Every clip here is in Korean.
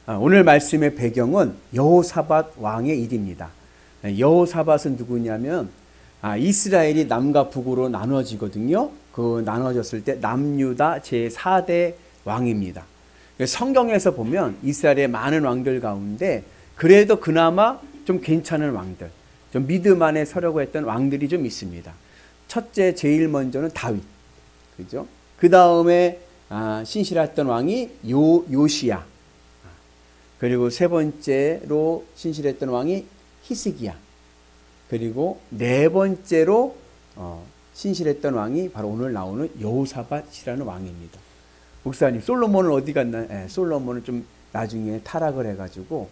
오늘 말씀의 배경은 여호사밧 왕의 일입니다. 여호사밧은 누구냐면 이스라엘이 남과 북으로 나눠지거든요. 그 나눠졌을 때 남유다 제4대 왕입니다. 성경에서 보면 이스라엘의 많은 왕들 가운데 그래도 그나마 좀 괜찮은 왕들, 좀 믿음 안에 서려고 했던 왕들이 좀 있습니다. 첫째, 제일 먼저는 다윗, 그죠? 그 다음에 신실했던 왕이 요시야. 그리고 세 번째로 신실했던 왕이 히스기야. 그리고 네 번째로 신실했던 왕이 바로 오늘 나오는 여호사밧이라는 왕입니다. 목사님, 솔로몬은 어디 갔나요? 솔로몬은 좀 나중에 타락을 해가지고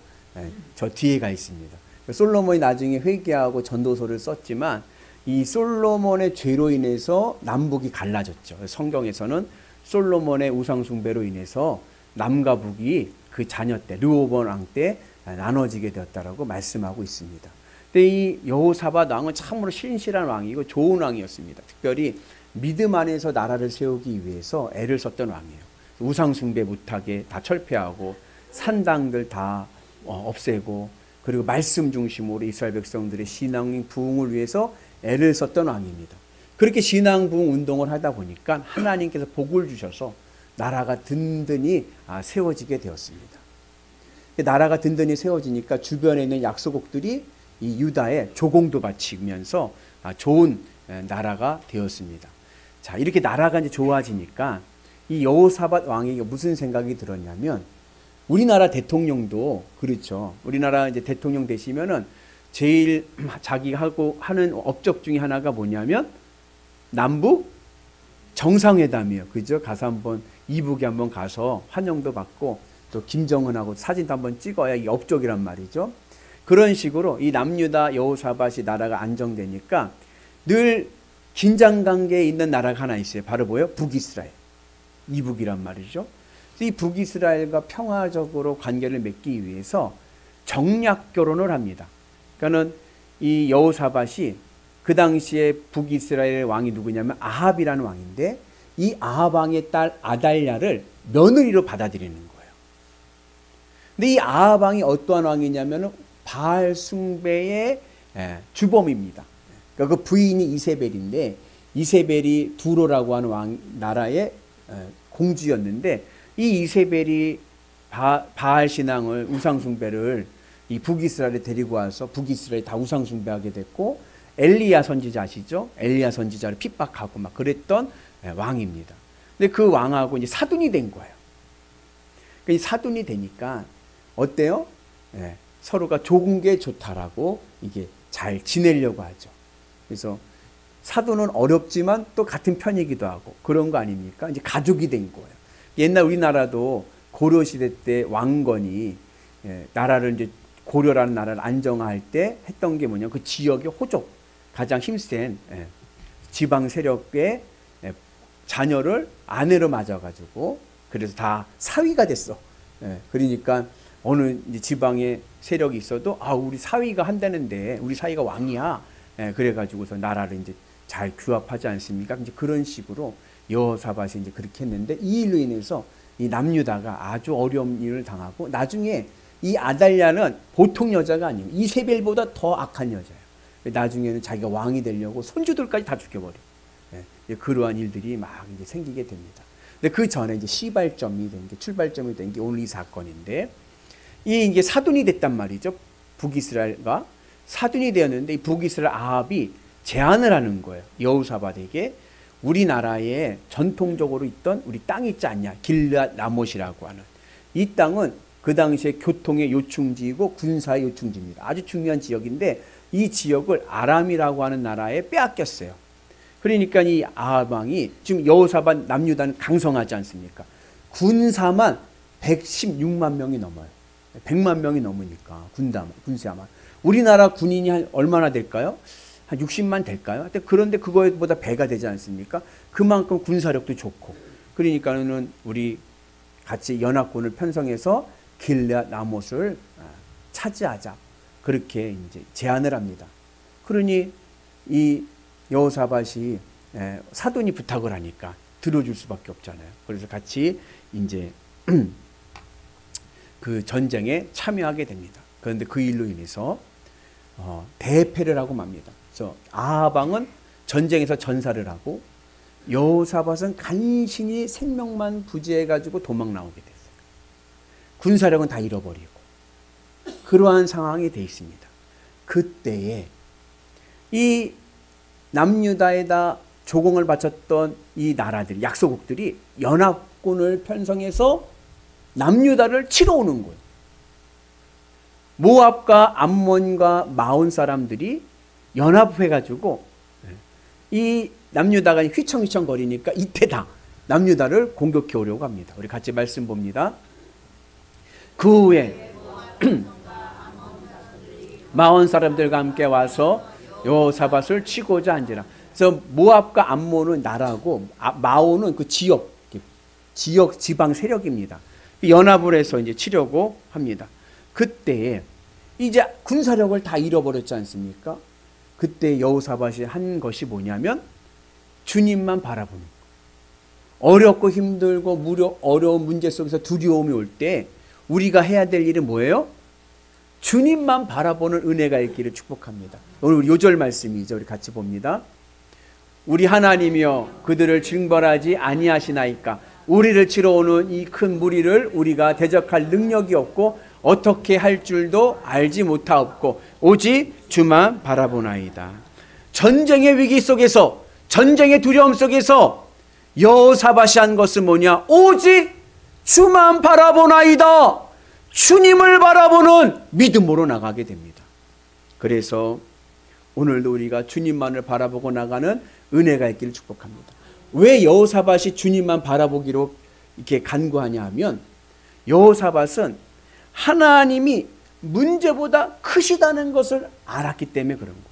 저 뒤에 가 있습니다. 솔로몬이 나중에 회개하고 전도서를 썼지만 이 솔로몬의 죄로 인해서 남북이 갈라졌죠. 성경에서는 솔로몬의 우상숭배로 인해서 남과 북이 그 자녀 때 르호보암 왕 때 나눠지게 되었다라고 말씀하고 있습니다. 근데 이 여호사밧 왕은 참으로 신실한 왕이고 좋은 왕이었습니다. 특별히 믿음 안에서 나라를 세우기 위해서 애를 썼던 왕이에요. 우상숭배 못하게 다 철폐하고 산당들 다 없애고 그리고 말씀 중심으로 이스라엘 백성들의 신앙 부흥을 위해서 애를 썼던 왕입니다. 그렇게 신앙 부흥 운동을 하다 보니까 하나님께서 복을 주셔서 나라가 든든히 세워지게 되었습니다. 나라가 든든히 세워지니까 주변에 있는 약소국들이 이 유다에 조공도 바치면서 좋은 나라가 되었습니다. 자, 이렇게 나라가 이제 좋아지니까 이 여호사밧 왕에게 무슨 생각이 들었냐면 우리나라 대통령도 그렇죠. 우리나라 이제 대통령 되시면은 제일 자기하고 하는 업적 중에 하나가 뭐냐면 남북 정상회담이에요. 그죠? 가서 한번 이북에 한번 가서 환영도 받고 또 김정은하고 사진도 한번 찍어야 이 업적이란 말이죠. 그런 식으로 이 남유다 여호사밧이 나라가 안정되니까 늘 긴장 관계에 있는 나라가 하나 있어요. 바로 뭐예요? 북이스라엘. 이북이란 말이죠. 이 북이스라엘과 평화적으로 관계를 맺기 위해서 정략 결혼을 합니다. 그러니까는 이 여호사밧이 그 당시에 북이스라엘 왕이 누구냐면 아합이라는 왕인데 이 아합 왕의 딸 아달랴를 며느리로 받아들이는 거예요. 근데 이 아합 왕이 어떠한 왕이냐면 바알 숭배의 주범입니다. 그러니까 그 부인이 이세벨인데 이세벨이 두로라고 하는 나라의 공주였는데 이 이세벨이 바알 신앙을 우상숭배를 이 북이스라엘에 데리고 와서 북이스라엘이 다 우상숭배하게 됐고 엘리야 선지자 아시죠? 엘리야 선지자를 핍박하고 막 그랬던 왕입니다. 근데 그 왕하고 이제 사돈이 된 거예요. 이 사돈이 되니까 어때요? 서로가 좋은 게 좋다라고 이게 잘 지내려고 하죠. 그래서 사돈은 어렵지만 또 같은 편이기도 하고 그런 거 아닙니까? 이제 가족이 된 거예요. 옛날 우리나라도 고려시대 때 왕건이 나라를 이제 고려라는 나라를 안정할 때 했던 게 뭐냐? 그 지역의 호족, 가장 힘센 지방 세력의 자녀를 아내로 맞아가지고 그래서 다 사위가 됐어. 그러니까 어느 이제 지방에 세력이 있어도 우리 사위가 한다는데 우리 사위가 왕이야. 그래가지고서 나라를 이제 잘 규합하지 않습니까? 이제 그런 식으로 여호사밧이 이제 그렇게 했는데 이 일로 인해서 이 남유다가 아주 어려운 일을 당하고 나중에 이 아달랴는 보통 여자가 아니에요. 이세벨보다 더 악한 여자예요. 나중에는 자기가 왕이 되려고 손주들까지 다 죽여버려. 그러한 일들이 막 이제 생기게 됩니다. 근데 그 전에 이제 시발점이 된 게 출발점이 된 게 오늘 이 사건인데 이게 사돈이 됐단 말이죠. 북이스라엘과 사돈이 되었는데 이 북이스라엘 아합이 제안을 하는 거예요. 여호사밧에게 우리나라에 전통적으로 있던 우리 땅이 있지 않냐. 길르앗 라못이라고 하는 이 땅은 그 당시에 교통의 요충지이고 군사의 요충지입니다. 아주 중요한 지역인데 이 지역을 아람이라고 하는 나라에 빼앗겼어요. 그러니까 이 아합 왕이 지금 여호사밧 남유다는 강성하지 않습니까? 군사만 116만 명이 넘어요. 100만 명이 넘으니까 군사만. 우리나라 군인이 얼마나 될까요? 한 60만 될까요? 그런데 그거보다 배가 되지 않습니까? 그만큼 군사력도 좋고. 그러니까는 우리 같이 연합군을 편성해서 길르앗 라못을 차지하자. 그렇게 이제 제안을 합니다. 그러니 이 여호사밧이 사돈이 부탁을 하니까 들어줄 수밖에 없잖아요. 그래서 같이 이제 그 전쟁에 참여하게 됩니다. 그런데 그 일로 인해서 대패를 하고 맙니다. 그래서 아합 왕은 전쟁에서 전사를 하고 여호사밧은 간신히 생명만 부지해 가지고 도망 나오게 됐어요. 군사력은 다 잃어버리고 그러한 상황이 되어 있습니다. 그때에 이 남유다에다 조공을 바쳤던 이 나라들, 약소국들이 연합군을 편성해서 남유다를 치러 오는 거예요. 모압과 암몬과 마온 사람들이 연합해가지고 이 남유다가 휘청휘청 거리니까 이때다 남유다를 공격해 오려고 합니다. 우리 같이 말씀 봅니다. 그 후에 마온 사람들과 함께 와서 여호사밧을 치고자 한지라. 그래서 모압과 암몬은 나라고 마온은 그 지역 지방 세력입니다. 연합을 해서 이제 치려고 합니다. 그때 이제 군사력을 다 잃어버렸지 않습니까? 그때 여호사밧이 한 것이 뭐냐면 주님만 바라보는 거. 어렵고 힘들고 어려운 문제 속에서 두려움이 올 때 우리가 해야 될 일은 뭐예요? 주님만 바라보는 은혜가 있기를 축복합니다. 오늘 요절 말씀이죠. 우리 같이 봅니다. 우리 하나님이여 그들을 징벌하지 아니하시나이까. 우리를 치러 오는 이 큰 무리를 우리가 대적할 능력이 없고 어떻게 할 줄도 알지 못하옵고 오직 주만 바라보나이다. 전쟁의 위기 속에서, 전쟁의 두려움 속에서 여호사밧이 한 것은 뭐냐? 오직 주만 바라보나이다. 주님을 바라보는 믿음으로 나가게 됩니다. 그래서 오늘도 우리가 주님만을 바라보고 나가는 은혜가 있기를 축복합니다. 왜 여호사밧이 주님만 바라보기로 이렇게 간구하냐 하면 여호사밧은 하나님이 문제보다 크시다는 것을 알았기 때문에 그런 거예요.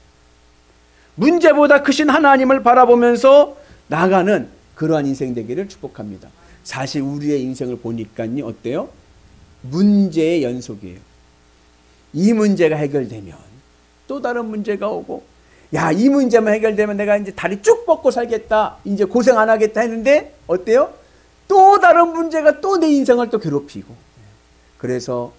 문제보다 크신 하나님을 바라보면서 나가는 그러한 인생 되기를 축복합니다. 사실 우리의 인생을 보니까요 어때요? 문제의 연속이에요. 이 문제가 해결되면 또 다른 문제가 오고, 야, 이 문제만 해결되면 내가 이제 다리 쭉 뻗고 살겠다, 이제 고생 안 하겠다 했는데 어때요? 또 다른 문제가 또 내 인생을 또 괴롭히고. 그래서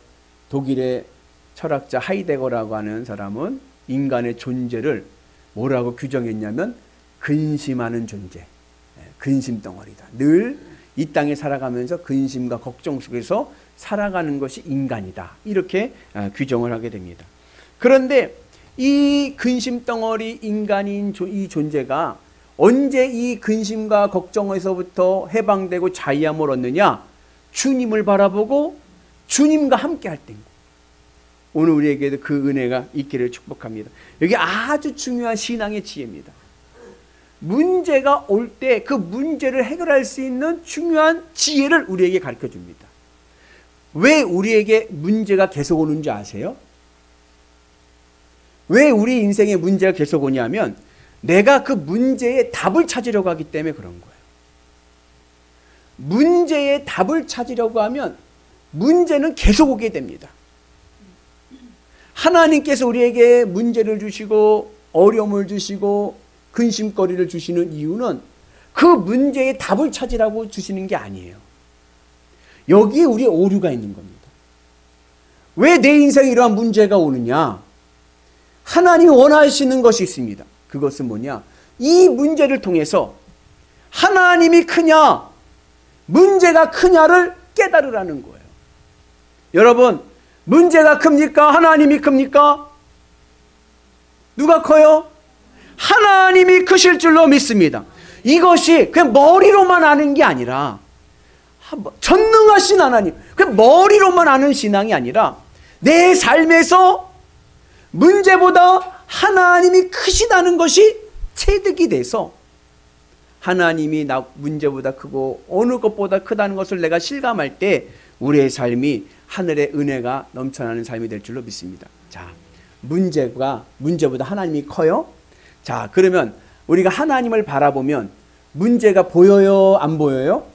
독일의 철학자 하이데거라고 하는 사람은 인간의 존재를 뭐라고 규정했냐면 근심하는 존재, 근심 덩어리다. 늘 이 땅에 살아가면서 근심과 걱정 속에서 살아가는 것이 인간이다. 이렇게 규정을 하게 됩니다. 그런데 이 근심 덩어리 인간인 이 존재가 언제 이 근심과 걱정에서부터 해방되고 자유함을 얻느냐? 주님을 바라보고 주님과 함께 할 때인 거예요. 오늘 우리에게도 그 은혜가 있기를 축복합니다. 여기 아주 중요한 신앙의 지혜입니다. 문제가 올 때 그 문제를 해결할 수 있는 중요한 지혜를 우리에게 가르쳐 줍니다. 왜 우리에게 문제가 계속 오는지 아세요? 왜 우리 인생에 문제가 계속 오냐면 내가 그 문제의 답을 찾으려고 하기 때문에 그런 거예요. 문제의 답을 찾으려고 하면 문제는 계속 오게 됩니다. 하나님께서 우리에게 문제를 주시고 어려움을 주시고 근심거리를 주시는 이유는 그 문제의 답을 찾으라고 주시는 게 아니에요. 여기에 우리의 오류가 있는 겁니다. 왜 내 인생에 이러한 문제가 오느냐? 하나님이 원하시는 것이 있습니다. 그것은 뭐냐? 이 문제를 통해서 하나님이 크냐, 문제가 크냐를 깨달으라는 거예요. 여러분, 문제가 큽니까? 하나님이 큽니까? 누가 커요? 하나님이 크실 줄로 믿습니다. 이것이 그냥 머리로만 아는 게 아니라 전능하신 하나님, 그냥 머리로만 아는 신앙이 아니라 내 삶에서 문제보다 하나님이 크시다는 것이 체득이 돼서 하나님이 나 문제보다 크고 어느 것보다 크다는 것을 내가 실감할 때 우리의 삶이 하늘의 은혜가 넘쳐나는 삶이 될 줄로 믿습니다. 자, 문제보다 하나님이 커요? 자, 그러면 우리가 하나님을 바라보면 문제가 보여요? 안 보여요?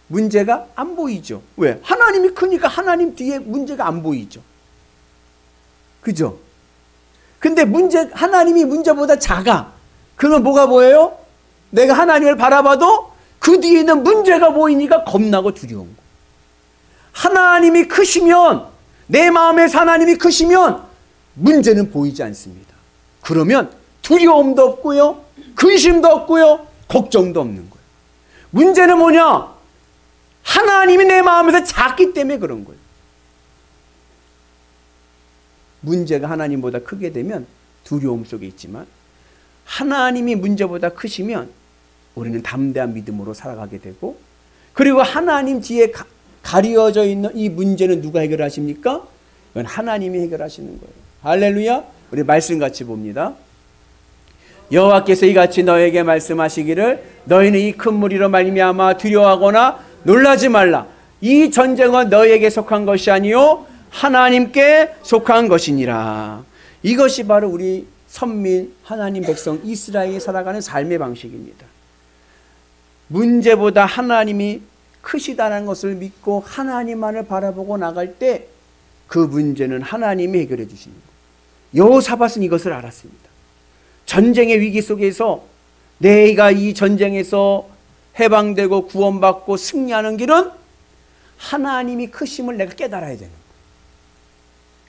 문제가 안 보이죠. 왜? 하나님이 크니까 하나님 뒤에 문제가 안 보이죠. 그죠? 근데 하나님이 문제보다 작아. 그러면 뭐가 보여요? 내가 하나님을 바라봐도 그 뒤에 있는 문제가 보이니까 겁나고 두려운 거. 하나님이 크시면, 내 마음에서 하나님이 크시면 문제는 보이지 않습니다. 그러면 두려움도 없고요, 근심도 없고요, 걱정도 없는 거예요. 문제는 뭐냐? 하나님이 내 마음에서 작기 때문에 그런 거예요. 문제가 하나님보다 크게 되면 두려움 속에 있지만, 하나님이 문제보다 크시면 우리는 담대한 믿음으로 살아가게 되고, 그리고 하나님 뒤에 가려져 있는 이 문제는 누가 해결하십니까? 이건 하나님이 해결하시는 거예요. 할렐루야. 우리 말씀 같이 봅니다. 여호와께서 이같이 너에게 말씀하시기를 너희는 이 큰 무리로 말미암아 두려워하거나 놀라지 말라. 이 전쟁은 너희에게 속한 것이 아니요 하나님께 속한 것이니라. 이것이 바로 우리 선민 하나님 백성 이스라엘이 살아가는 삶의 방식입니다. 문제보다 하나님이 크시다는 것을 믿고 하나님만을 바라보고 나갈 때 그 문제는 하나님이 해결해 주시는 거예요. 여호사밧은 이것을 알았습니다. 전쟁의 위기 속에서 내가 이 전쟁에서 해방되고 구원받고 승리하는 길은 하나님이 크심을 내가 깨달아야 되는 거예요.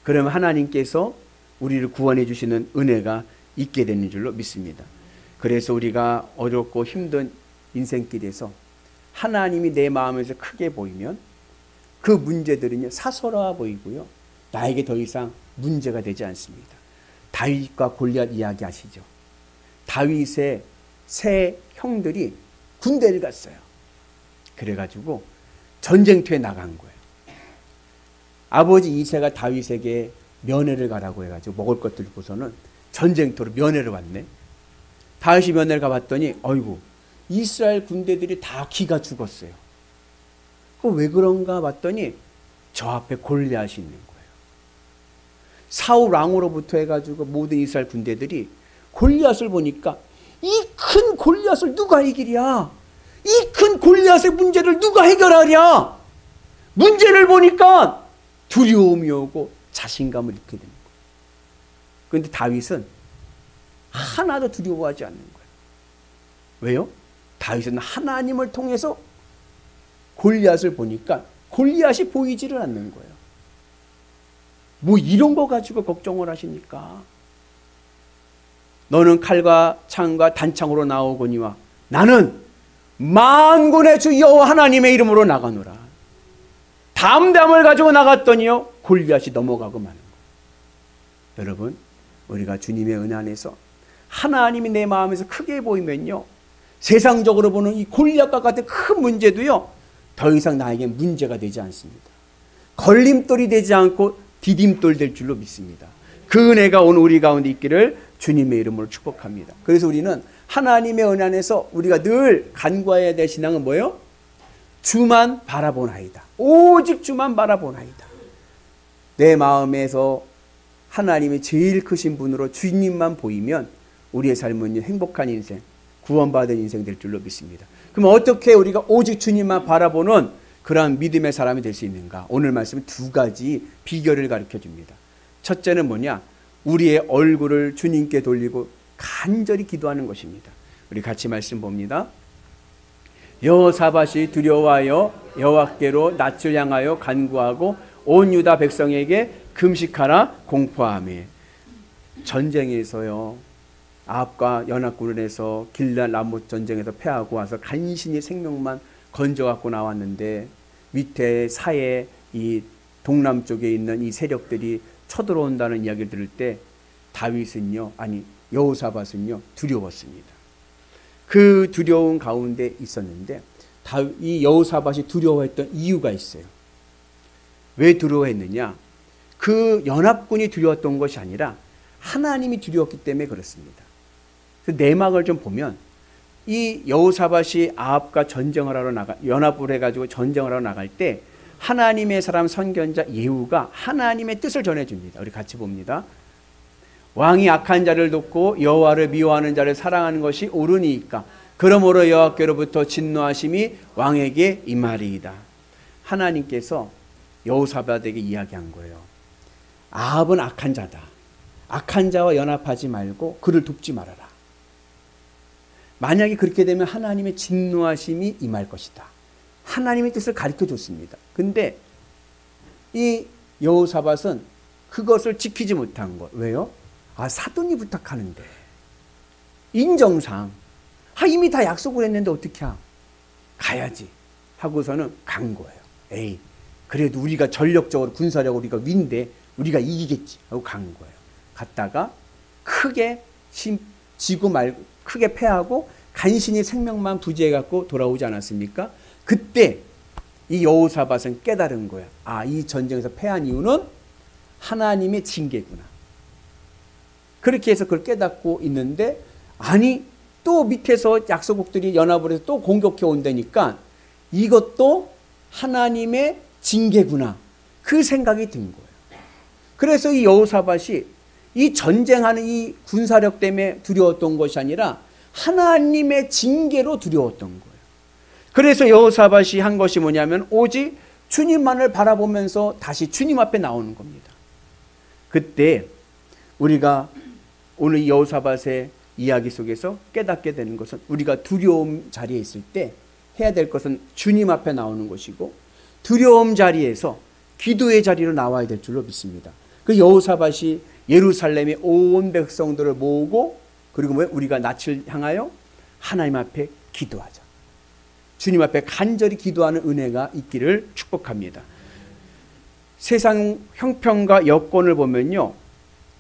그러면 하나님께서 우리를 구원해 주시는 은혜가 있게 되는 줄로 믿습니다. 그래서 우리가 어렵고 힘든 인생길에서 하나님이 내 마음에서 크게 보이면 그 문제들은요 사소로워 보이고요, 나에게 더 이상 문제가 되지 않습니다. 다윗과 골리앗 이야기 아시죠? 다윗의 세 형들이 군대를 갔어요. 그래가지고 전쟁터에 나간 거예요. 아버지 이새가 다윗에게 면회를 가라고 해가지고 먹을 것들 보고서는 전쟁터로 면회를 왔네. 다윗이 면회를 가봤더니 어이구, 이스라엘 군대들이 다 기가 죽었어요. 왜 그런가 봤더니 저 앞에 골리앗이 있는 거예요. 사울 왕으로부터 해가지고 모든 이스라엘 군대들이 골리앗을 보니까 이 큰 골리앗을 누가 이기랴? 이 큰 골리앗의 문제를 누가 해결하랴? 문제를 보니까 두려움이 오고 자신감을 잃게 되는 거예요. 그런데 다윗은 하나도 두려워하지 않는 거예요. 왜요? 다윗은 하나님을 통해서 골리앗을 보니까 골리앗이 보이지를 않는 거예요. 뭐 이런 거 가지고 걱정을 하십니까? 너는 칼과 창과 단창으로 나오거니와 나는 만군의 주 여호와 하나님의 이름으로 나가노라. 담대함을 가지고 나갔더니요 골리앗이 넘어가고 마는 거예요. 여러분, 우리가 주님의 은혜 안에서 하나님이 내 마음에서 크게 보이면요, 세상적으로 보는 이 골리앗과 같은 큰 문제도요 더 이상 나에게 문제가 되지 않습니다. 걸림돌이 되지 않고 디딤돌 될 줄로 믿습니다. 그 은혜가 오늘 우리 가운데 있기를 주님의 이름으로 축복합니다. 그래서 우리는 하나님의 은혜 안에서 우리가 늘 간구해야 될 신앙은 뭐예요? 주만 바라보나이다. 오직 주만 바라보나이다. 내 마음에서 하나님이 제일 크신 분으로 주님만 보이면 우리의 삶은 행복한 인생, 구원받은 인생 될 줄로 믿습니다. 그럼 어떻게 우리가 오직 주님만 바라보는 그러한 믿음의 사람이 될 수 있는가? 오늘 말씀은 두 가지 비결을 가르쳐 줍니다. 첫째는 뭐냐? 우리의 얼굴을 주님께 돌리고 간절히 기도하는 것입니다. 우리 같이 말씀 봅니다. 여호사밧이 두려워하여 여호와께로 낯을 향하여 간구하고 온 유다 백성에게 금식하라 공포하며. 전쟁에서요 아합과 연합군을 해서 길랄 라못 전쟁에서 패하고 와서 간신히 생명만 건져갖고 나왔는데 밑에 사해 이 동남쪽에 있는 이 세력들이 쳐들어온다는 이야기를 들을 때 다윗은요, 아니 여호사밧은요 두려웠습니다. 그 두려운 가운데 있었는데 이 여호사밧이 두려워했던 이유가 있어요. 왜 두려워했느냐? 그 연합군이 두려웠던 것이 아니라 하나님이 두려웠기 때문에 그렇습니다. 그 내막을 좀 보면 이 여호사밧이 아합과 전쟁을 하러 연합을 해가지고 전쟁을 하러 나갈 때 하나님의 사람 선견자 예후가 하나님의 뜻을 전해줍니다. 우리 같이 봅니다. 왕이 악한 자를 돕고 여호와를 미워하는 자를 사랑하는 것이 옳으니까 그러므로 여호와께로부터 진노하심이 왕에게 임하리이다. 하나님께서 여호사밧에게 이야기한 거예요. 아합은 악한 자다. 악한 자와 연합하지 말고 그를 돕지 말아라. 만약에 그렇게 되면 하나님의 진노하심이 임할 것이다. 하나님의 뜻을 가르쳐 줬습니다. 근데 이 여호사밧은 그것을 지키지 못한 것. 왜요? 사돈이 부탁하는데. 인정상. 이미 다 약속을 했는데 어떻게 가야지 하고서는 간 거예요. 에이, 그래도 우리가 전력적으로 군사력으로 우리가 위인데 우리가 이기겠지 하고 간 거예요. 갔다가 크게 지고 말고 크게 패하고 간신히 생명만 부지해 갖고 돌아오지 않았습니까? 그때 이 여호사밧은 깨달은 거야. 이 전쟁에서 패한 이유는 하나님의 징계구나. 그렇게 해서 그걸 깨닫고 있는데, 또 밑에서 약소국들이 연합을 해서 또 공격해 온다니까 이것도 하나님의 징계구나. 그 생각이 든 거예요. 그래서 이 여호사밧이 이 전쟁하는 이 군사력 때문에 두려웠던 것이 아니라 하나님의 징계로 두려웠던 거예요. 그래서 여호사밧이 한 것이 뭐냐면 오직 주님만을 바라보면서 다시 주님 앞에 나오는 겁니다. 그때 우리가 오늘 이 여호사밧의 이야기 속에서 깨닫게 되는 것은 우리가 두려움 자리에 있을 때 해야 될 것은 주님 앞에 나오는 것이고 두려움 자리에서 기도의 자리로 나와야 될 줄로 믿습니다. 그 여호사밧이 예루살렘의 온 백성들을 모으고 그리고 우리가 낯을 향하여 하나님 앞에 기도하자. 주님 앞에 간절히 기도하는 은혜가 있기를 축복합니다. 세상 형편과 여건을 보면요,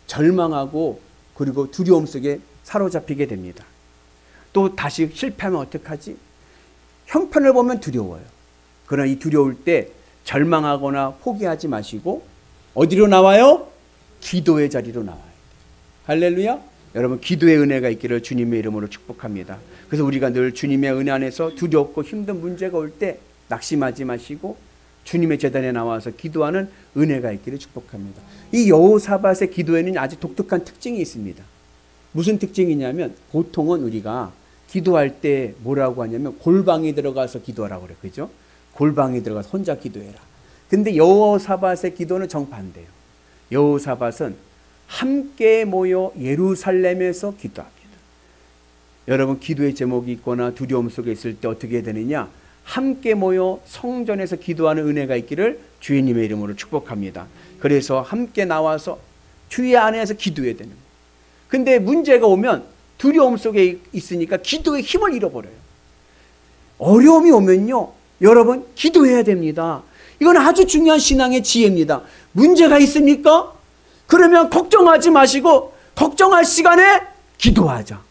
절망하고 그리고 두려움 속에 사로잡히게 됩니다. 또 다시 실패하면 어떡하지? 형편을 보면 두려워요. 그러나 이 두려울 때 절망하거나 포기하지 마시고 어디로 나와요? 기도의 자리로 나와요. 할렐루야. 여러분, 기도의 은혜가 있기를 주님의 이름으로 축복합니다. 그래서 우리가 늘 주님의 은혜 안에서 두렵고 힘든 문제가 올 때 낙심하지 마시고 주님의 제단에 나와서 기도하는 은혜가 있기를 축복합니다. 이 여호사밧의 기도에는 아주 독특한 특징이 있습니다. 무슨 특징이냐면 보통은 우리가 기도할 때 뭐라고 하냐면 골방에 들어가서 기도하라고 그래요. 그죠? 골방에 들어가서 혼자 기도해라. 근데 여호사밧의 기도는 정반대예요. 여호사밧은 함께 모여 예루살렘에서 기도합니다. 여러분, 기도의 제목이 있거나 두려움 속에 있을 때 어떻게 해야 되느냐? 함께 모여 성전에서 기도하는 은혜가 있기를 주님의 이름으로 축복합니다. 그래서 함께 나와서 주의 안에서 기도해야 되는 거예요. 근데 문제가 오면 두려움 속에 있으니까 기도의 힘을 잃어버려요. 어려움이 오면요, 여러분, 기도해야 됩니다. 이건 아주 중요한 신앙의 지혜입니다. 문제가 있습니까? 그러면 걱정하지 마시고 걱정할 시간에 기도하자.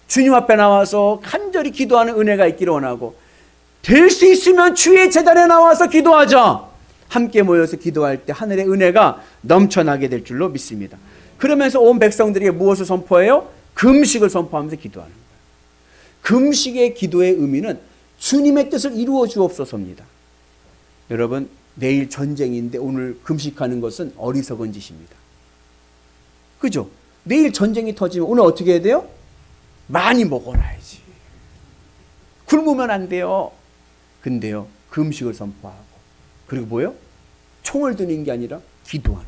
주님 앞에 나와서 간절히 기도하는 은혜가 있기를 원하고 될 수 있으면 주의 제단에 나와서 기도하자. 함께 모여서 기도할 때 하늘의 은혜가 넘쳐나게 될 줄로 믿습니다. 그러면서 온 백성들에게 무엇을 선포해요? 금식을 선포하면서 기도하는 거예요. 금식의 기도의 의미는 주님의 뜻을 이루어 주옵소서입니다. 여러분, 내일 전쟁인데 오늘 금식하는 것은 어리석은 짓입니다. 그죠? 내일 전쟁이 터지면 오늘 어떻게 해야 돼요? 많이 먹어놔야지. 굶으면 안 돼요. 근데요, 금식을 선포하고 그리고 뭐요? 총을 드는 게 아니라 기도하는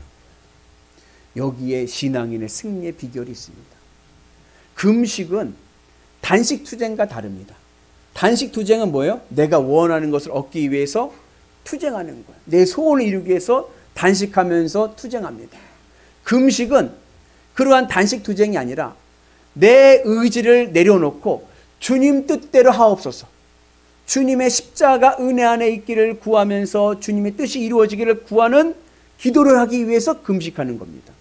거예요. 여기에 신앙인의 승리의 비결이 있습니다. 금식은 단식 투쟁과 다릅니다. 단식 투쟁은 뭐예요? 내가 원하는 것을 얻기 위해서 투쟁하는 거예요. 내 소원을 이루기 위해서 단식하면서 투쟁합니다. 금식은 그러한 단식 투쟁이 아니라 내 의지를 내려놓고 주님 뜻대로 하옵소서, 주님의 십자가 은혜 안에 있기를 구하면서 주님의 뜻이 이루어지기를 구하는 기도를 하기 위해서 금식하는 겁니다.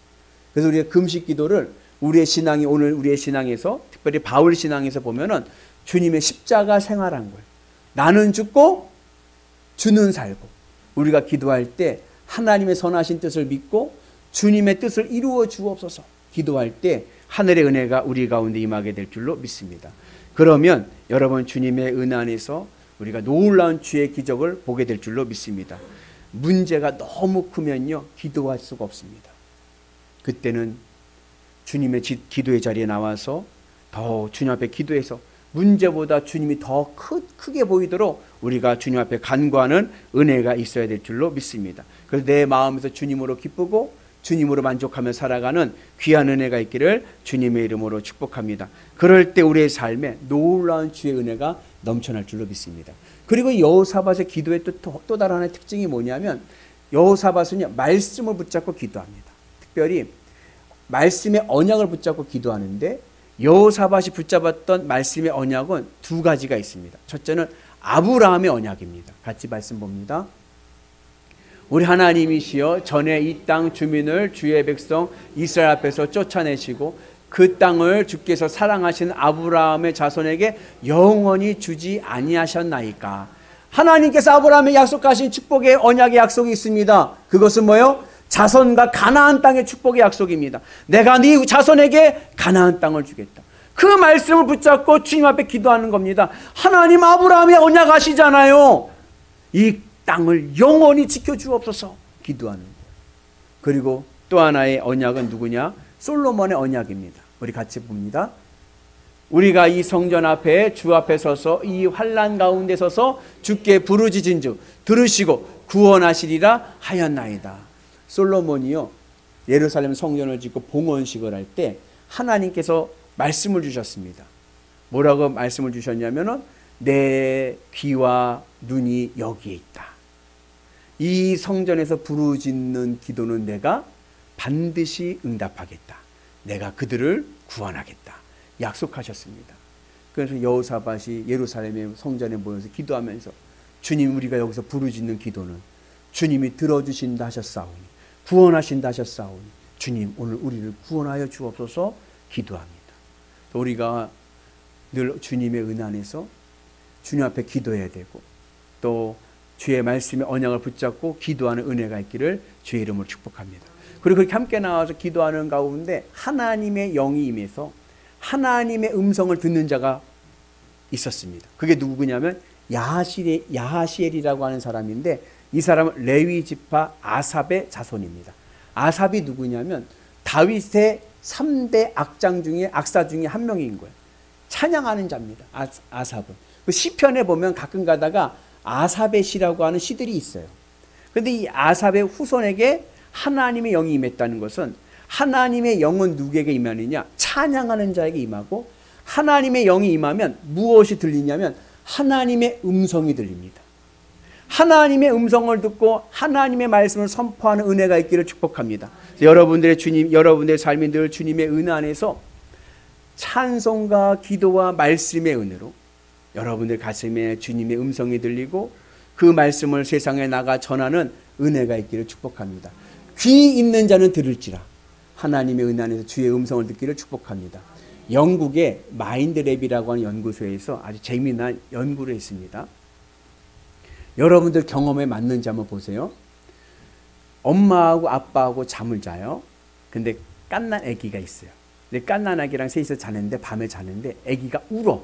그래서 우리가 금식 기도를 우리의 신앙이 오늘 우리의 신앙에서 특별히 바울 신앙에서 보면은 주님의 십자가 생활한 거예요. 나는 죽고 주는 살고. 우리가 기도할 때 하나님의 선하신 뜻을 믿고 주님의 뜻을 이루어 주옵소서 기도할 때 하늘의 은혜가 우리 가운데 임하게 될 줄로 믿습니다. 그러면 여러분, 주님의 은혜 안에서 우리가 놀라운 주의 기적을 보게 될 줄로 믿습니다. 문제가 너무 크면요, 기도할 수가 없습니다. 그때는 주님의 기도의 자리에 나와서 더 주님 앞에 기도해서 문제보다 주님이 더 크게 보이도록 우리가 주님 앞에 간구하는 은혜가 있어야 될 줄로 믿습니다. 그래서 내 마음에서 주님으로 기쁘고 주님으로 만족하며 살아가는 귀한 은혜가 있기를 주님의 이름으로 축복합니다. 그럴 때 우리의 삶에 놀라운 주의 은혜가 넘쳐날 줄로 믿습니다. 그리고 여호사밧의 기도의 또 다른 하나의 특징이 뭐냐면 여호사밧은요 말씀을 붙잡고 기도합니다. 특별히 말씀의 언약을 붙잡고 기도하는데 여호사밧이 붙잡았던 말씀의 언약은 두 가지가 있습니다. 첫째는 아브라함의 언약입니다. 같이 말씀 봅니다. 우리 하나님이시여 전에 이 땅 주민을 주의 백성 이스라엘 앞에서 쫓아내시고 그 땅을 주께서 사랑하신 아브라함의 자손에게 영원히 주지 아니하셨나이까. 하나님께서 아브라함에 약속하신 축복의 언약의 약속이 있습니다. 그것은 뭐요? 자손과 가나안 땅의 축복의 약속입니다. 내가 네 자손에게 가나안 땅을 주겠다. 그 말씀을 붙잡고 주님 앞에 기도하는 겁니다. 하나님 아브라함의 언약하시잖아요. 이 땅을 영원히 지켜주옵소서 기도하는 거예요. 그리고 또 하나의 언약은 누구냐? 솔로몬의 언약입니다. 우리 같이 봅니다. 우리가 이 성전 앞에 주 앞에 서서 이 환난 가운데 서서 주께 부르짖은즉 들으시고 구원하시리라 하였나이다. 솔로몬이요 예루살렘 성전을 짓고 봉헌식을 할 때 하나님께서 말씀을 주셨습니다. 뭐라고 말씀을 주셨냐면은 내 귀와 눈이 여기에 있다. 이 성전에서 부르짖는 기도는 내가 반드시 응답하겠다. 내가 그들을 구원하겠다. 약속하셨습니다. 그래서 여호사밧이 예루살렘의 성전에 모여서 기도하면서 주님 우리가 여기서 부르짖는 기도는 주님이 들어주신다 하셨사오니 구원하신다 하셨사오니 주님 오늘 우리를 구원하여 주옵소서 기도합니다. 우리가 늘 주님의 은혜 안에서 주님 앞에 기도해야 되고 또 주의 말씀의 언약을 붙잡고 기도하는 은혜가 있기를 주의 이름으로 축복합니다. 그리고 그렇게 함께 나와서 기도하는 가운데 하나님의 영이 임해서 하나님의 음성을 듣는 자가 있었습니다. 그게 누구냐면 야하시엘이라고 하는 사람인데 이 사람은 레위 지파 아삽의 자손입니다. 아삽이 누구냐면 다윗의 3대 악사 중에 한 명인 거예요. 찬양하는 자입니다. 아삽은. 그 시편에 보면 가끔 가다가 아삽의 시라고 하는 시들이 있어요. 그런데 이 아삽의 후손에게 하나님의 영이 임했다는 것은 하나님의 영은 누구에게 임하느냐? 찬양하는 자에게 임하고 하나님의 영이 임하면 무엇이 들리냐면 하나님의 음성이 들립니다. 하나님의 음성을 듣고 하나님의 말씀을 선포하는 은혜가 있기를 축복합니다. 여러분들의 삶이 늘 주님의 은혜 안에서 찬송과 기도와 말씀의 은혜로 여러분들 가슴에 주님의 음성이 들리고 그 말씀을 세상에 나가 전하는 은혜가 있기를 축복합니다. 귀 있는 자는 들을지라 하나님의 은혜 안에서 주의 음성을 듣기를 축복합니다. 영국의 마인드랩이라고 하는 연구소에서 아주 재미난 연구를 했습니다. 여러분들 경험에 맞는지 한번 보세요. 엄마하고 아빠하고 잠을 자요. 근데 갓난 아기가 있어요. 근데 갓난 아기랑 셋이서 자는데 밤에 자는데 아기가 울어.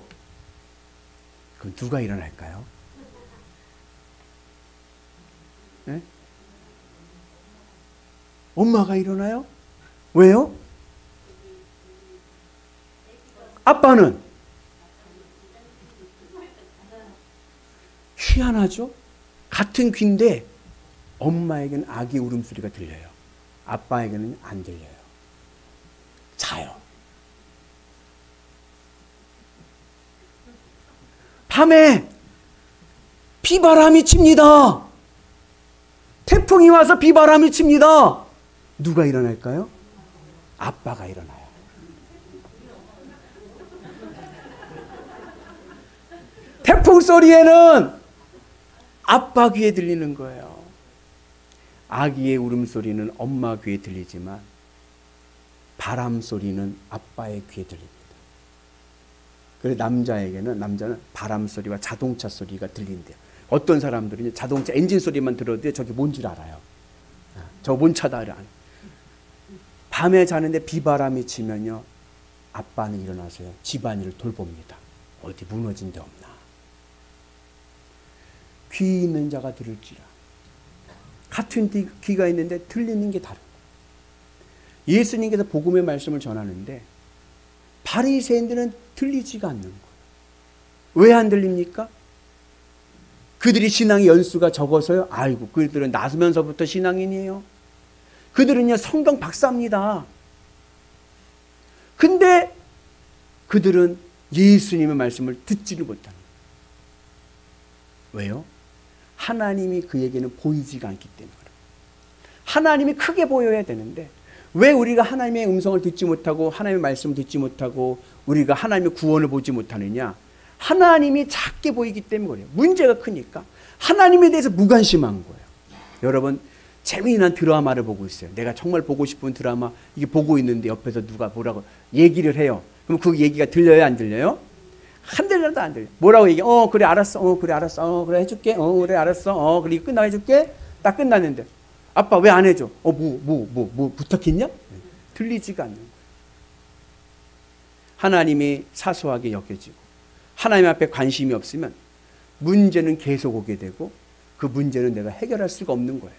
그럼 누가 일어날까요? 네? 엄마가 일어나요? 왜요? 아빠는? 희한하죠? 같은 귀인데 엄마에게는 아기 울음소리가 들려요. 아빠에게는 안 들려요. 자요. 밤에 비바람이 칩니다. 태풍이 와서 비바람이 칩니다. 누가 일어날까요? 아빠가 일어나요. 태풍 소리에는 아빠 귀에 들리는 거예요. 아기의 울음소리는 엄마 귀에 들리지만 바람 소리는 아빠의 귀에 들립니다. 그래서 남자는 바람 소리와 자동차 소리가 들린대요. 어떤 사람들은 자동차 엔진 소리만 들어도 저게 뭔 줄 알아요. 저 뭔 차다. 밤에 자는데 비바람이 치면요. 아빠는 일어나서요. 집안일을 돌봅니다. 어디 무너진 데 없나. 귀 있는 자가 들을지라. 같은 귀가 있는데 들리는 게 다른 거예요. 예수님께서 복음의 말씀을 전하는데 바리새인들은 들리지가 않는 거예요. 왜 안 들립니까? 그들이 신앙의 연수가 적어서요. 아이고 그들은 나서면서부터 신앙인이에요. 그들은요 성경 박사입니다. 근데 그들은 예수님의 말씀을 듣지를 못하는 거예요. 왜요? 하나님이 그에게는 보이지가 않기 때문에 그래요. 하나님이 크게 보여야 되는데 왜 우리가 하나님의 음성을 듣지 못하고 하나님의 말씀을 듣지 못하고 우리가 하나님의 구원을 보지 못하느냐? 하나님이 작게 보이기 때문에 그래요. 문제가 크니까 하나님에 대해서 무관심한 거예요. 여러분 재미난 드라마를 보고 있어요. 내가 정말 보고 싶은 드라마 이게 보고 있는데 옆에서 누가 뭐라고 얘기를 해요. 그럼 그 얘기가 들려요, 안 들려요? 한 들려도 안 들려. 뭐라고 얘기해? 그래 알았어. 그래 알았어. 그래 해줄게. 그래 알았어. 그래 끝나 해줄게. 딱 끝났는데 아빠 왜 안 해줘? 뭐 부탁했냐? 들리지가 않는 거예요. 하나님이 사소하게 여겨지고 하나님 앞에 관심이 없으면 문제는 계속 오게 되고 그 문제는 내가 해결할 수가 없는 거예요.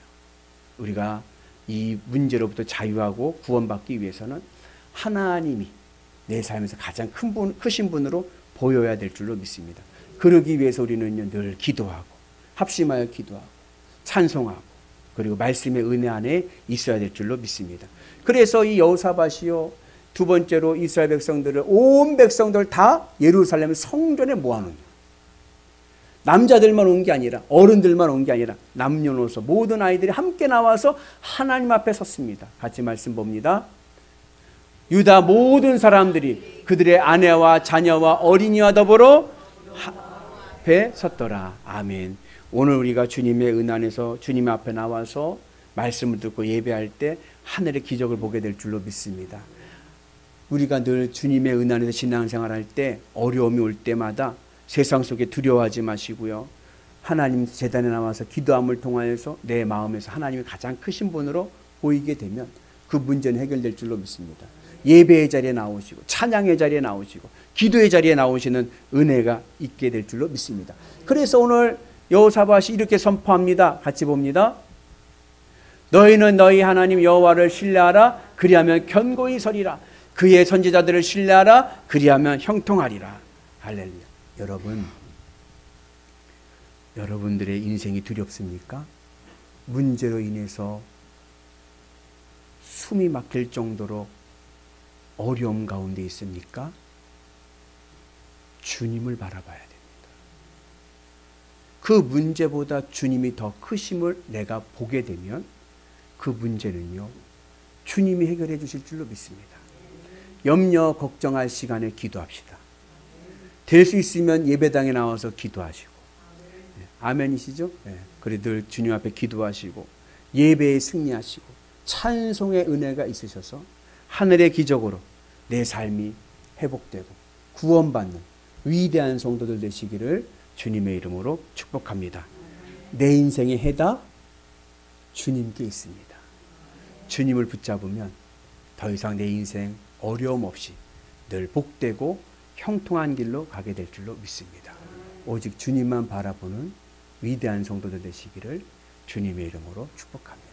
우리가 이 문제로부터 자유하고 구원받기 위해서는 하나님이 내 삶에서 가장 크신 분으로 보여야 될 줄로 믿습니다. 그러기 위해서 우리는 늘 기도하고 합심하여 기도하고 찬송하고 그리고 말씀의 은혜 안에 있어야 될 줄로 믿습니다. 그래서 이 여호사밧이요 두 번째로 이스라엘 백성들을 온 백성들 다 예루살렘 성전에 모아놓은 거예요. 남자들만 온 게 아니라 어른들만 온 게 아니라 남녀노소 모든 아이들이 함께 나와서 하나님 앞에 섰습니다. 같이 말씀 봅니다. 유다 모든 사람들이 그들의 아내와 자녀와 어린이와 더불어 앞에 섰더라. 아멘. 오늘 우리가 주님의 은 안에서 주님 앞에 나와서 말씀을 듣고 예배할 때 하늘의 기적을 보게 될 줄로 믿습니다. 우리가 늘 주님의 은 안에서 신앙생활할 때 어려움이 올 때마다 세상 속에 두려워하지 마시고요. 하나님 제단에 나와서 기도함을 통하여서 내 마음에서 하나님이 가장 크신 분으로 보이게 되면 그 문제는 해결될 줄로 믿습니다. 예배의 자리에 나오시고 찬양의 자리에 나오시고 기도의 자리에 나오시는 은혜가 있게 될 줄로 믿습니다. 그래서 오늘 여호사밧이 이렇게 선포합니다. 같이 봅니다. 너희는 너희 하나님 여호와를 신뢰하라. 그리하면 견고히 서리라. 그의 선지자들을 신뢰하라. 그리하면 형통하리라. 할렐루야. 여러분들의 인생이 두렵습니까? 문제로 인해서 숨이 막힐 정도로 어려움 가운데 있습니까? 주님을 바라봐야 됩니다. 그 문제보다 주님이 더 크심을 내가 보게 되면 그 문제는요, 주님이 해결해 주실 줄로 믿습니다. 염려, 걱정할 시간에 기도합시다. 될 수 있으면 예배당에 나와서 기도하시고, 아멘이시죠? 그래 늘 주님 앞에 기도하시고 예배에 승리하시고 찬송의 은혜가 있으셔서 하늘의 기적으로 내 삶이 회복되고 구원받는 위대한 성도들 되시기를 주님의 이름으로 축복합니다. 내 인생의 해답 주님께 있습니다. 주님을 붙잡으면 더 이상 내 인생 어려움 없이 늘 복되고 형통한 길로 가게 될 줄로 믿습니다. 오직 주님만 바라보는 위대한 성도들 되시기를 주님의 이름으로 축복합니다.